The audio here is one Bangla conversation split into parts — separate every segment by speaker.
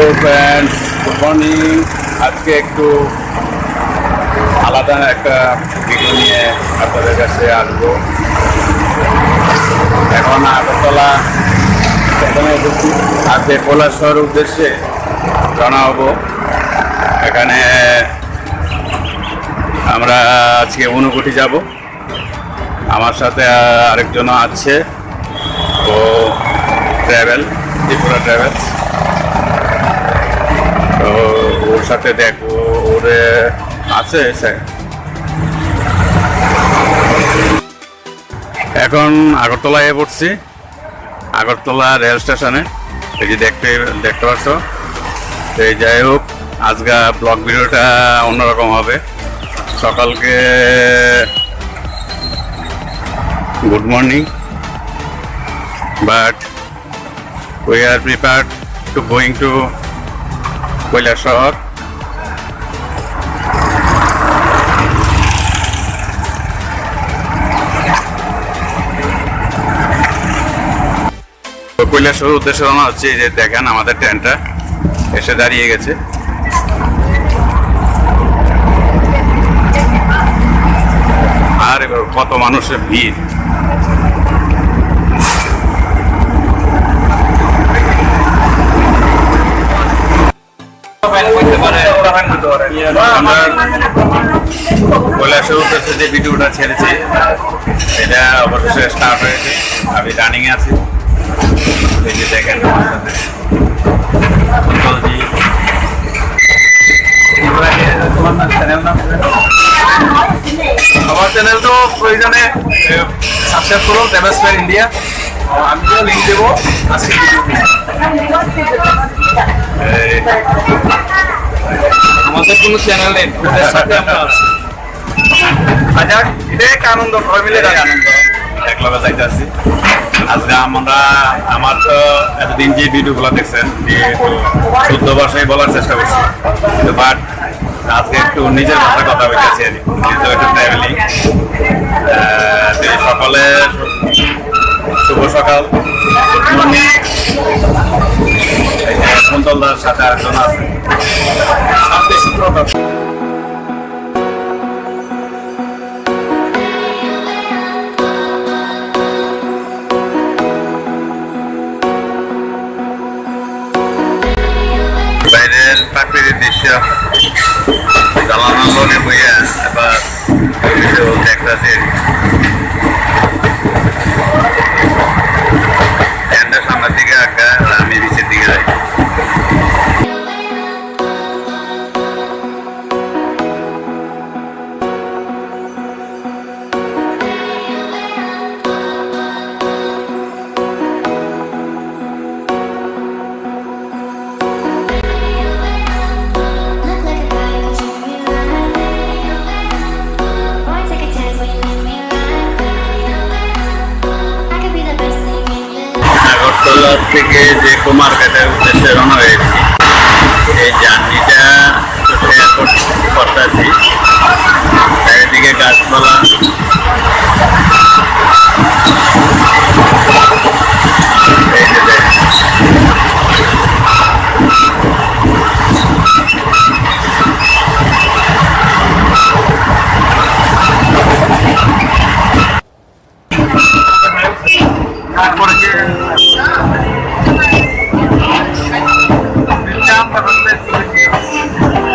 Speaker 1: Hello friends, good morning. আজকে একটু আলাদা একটা ভিডিও নিয়ে আপনাদের কাছে আসবো। এখন আগরতলা স্টেশনে এসেছি। আজকে কৈলাসহর উদ্দেশ্যে রওনা হব। এখানে আমরা আজকে ঊনকোটি যাব। আমার সাথে আরেকজন আছে, ও ট্রাভেল, ত্রিপুরা ট্রাভেলস। তো ওর সাথে দেখো, ওর আছে এখন আগরতলায় পড়ছি, আগরতলা রেল স্টেশনে। এই যে দেখতে পাচ্ছ। তো এই যাই হোক, আজকে ব্লগ ভিডিওটা অন্যরকম হবে। সকালকে good morning, but we are prepared to going to Kailashahar. Kailashahar উদ্দেশ্যে রওনা হচ্ছে। যে দেখেন, আমাদের ট্রেনটা এসে দাঁড়িয়ে গেছে। আর এবার কত মানুষের ভিড়! কৈলাসহর উদ্দেশ্যে যে ভিডিওটা ছেড়েছি, সেটা অবশ্যই স্টার্ট হয়েছে। আমি রানিংয়ে আছি। এই যে দেখেন আমার সাথে
Speaker 2: আমার চ্যানেল তো প্রয়োজনে সাবস্ক্রাইব করুন, ট্রাভেলস ইন্ডিয়া। আমিও লিঙ্ক দেবো। আমাদের কোনো চ্যানেল নেই, ওদের সাথে আমরা আছি। হাজার এটাই একটা আনন্দ, সবাই মিলে আনন্দ
Speaker 1: একলগে যাইতে আছি। আজকে আমার তো এতদিন যে ভিডিওগুলো দেখছেন, যে শুদ্ধ ভাষায় বলার চেষ্টা করছি, বাট আজকে একটু নিজের ভাষায় কথা বলতেছি। যেহেতু একটু ট্রাভেলিং, সকালে শুভ সকাল, গুড মর্নিং। কুন্তলদার সাথে আরেকজন আছে, শান্তি সূত্রটা। বাইরের প্রাকৃতিক দৃশ্য জ্বালানোর লগে বইয়া এবার দেখতেছি। ট্রেনটা সামনের দিকে আঁকা, আমি নিচের দিকে যাই। আগরতলা থেকে যে কুমারঘাটের উদ্দেশ্যে রওনা হয়েছি। এই জার্নিটা করতেছি। চারিদিকে গাছপালা, এই যে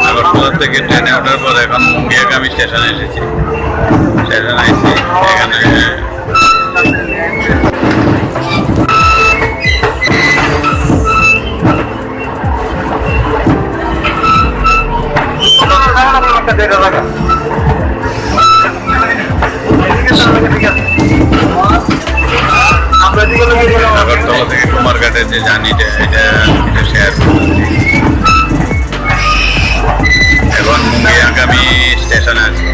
Speaker 1: আগরতলা থেকে ট্রেনে ওঠার পর এখন মুঙ্গিয়াগামী স্টেশনে এসেছি। স্টেশনে এসেছি, এখানে আগরতলা থেকে কুমারঘাটের যে জার্নিটা, এটা শেয়ার করছি। এখন মুঙ্গিয়াগামী স্টেশনে আছি।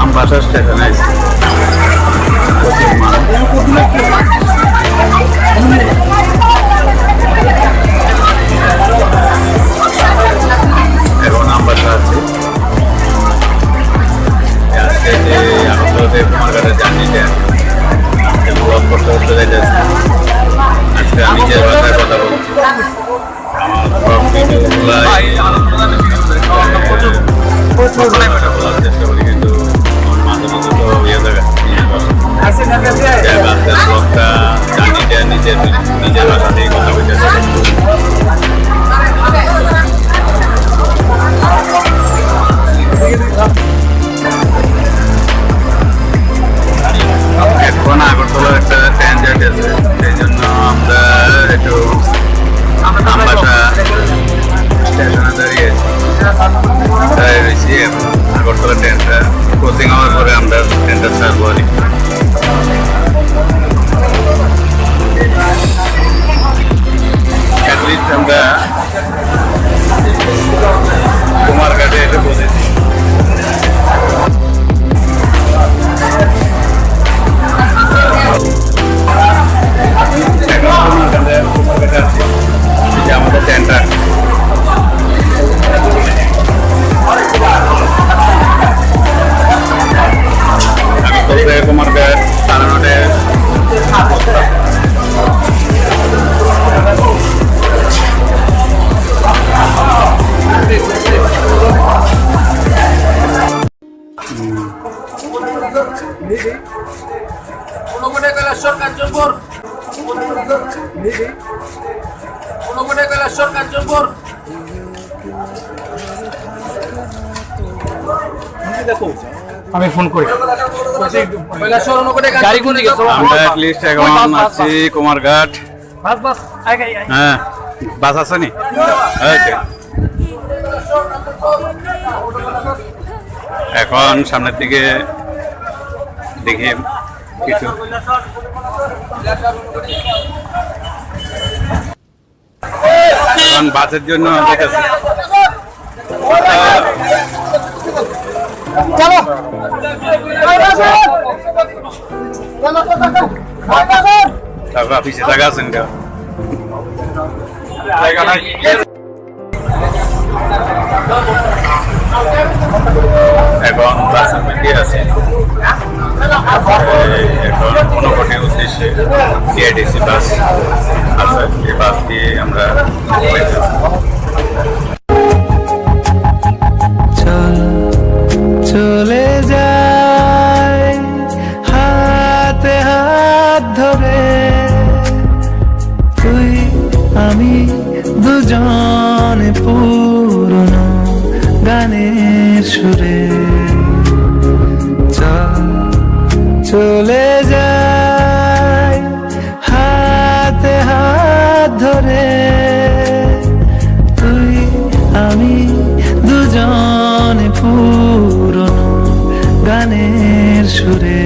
Speaker 1: আমবাসা স্টেশনে প্রচুর মানুষ। এখন আমবাসা আছে। আজকে যে আগরতলা কুমারঘাটের জার্নিটা ব্লগ করতে করতে যাইতেছে। আজকে আমি নিজের ভাষায় কথা বলছি। আমার সব ভিডিওগুলো বলার চেষ্টা করি, কিন্তু মাঝে মাঝে তো ইয়ে জায়গা ব্লগটা জার্নিটা নিজের ভাষাতেই কথা বলতেছে। এখন আগরতলার একটা ট্রেন যাইতেছে, সেই জন্য আমরা একটু আমবাসা স্টেশনে দাঁড়িয়ে রয়েছি। এখন আগরতলা ট্রেনটা ক্রসিং হওয়ার পরে আমরা ট্রেনটা ছাড়বো আর কি। অ্যাটলিস্ট আমরা কুমারঘাটে এসে পৌঁছেছি। আমাদের ট্রেনটা কুমারঘাট সাড়ে 9টায়
Speaker 2: আমি ফোন করি। গাড়ি কোন দিকে?
Speaker 1: আমরা অ্যাটলিস্ট এখন আছি কুমারঘাট। হ্যাঁ, বাস আছে নি? ওকে। এখন সামনের দিকে দেখি কিছু এখন বাসের জন্য দেখেছি। তারপর অফিসে জায়গা আছেন কেউ? এখন বাসের মধ্যে আছে। এখন ঊনকোটির উদ্দেশ্যে টিআইডিসি বাস আছে, এই বাস দিয়ে আমরা
Speaker 3: চলে যায় হাতে হাত ধরে, তুই আমি দুজনে পুরনো গানের সুরে। চলে যায় হাতে হাত ধরে, তুই আমি দুজনে পুরনো গানের সুরে।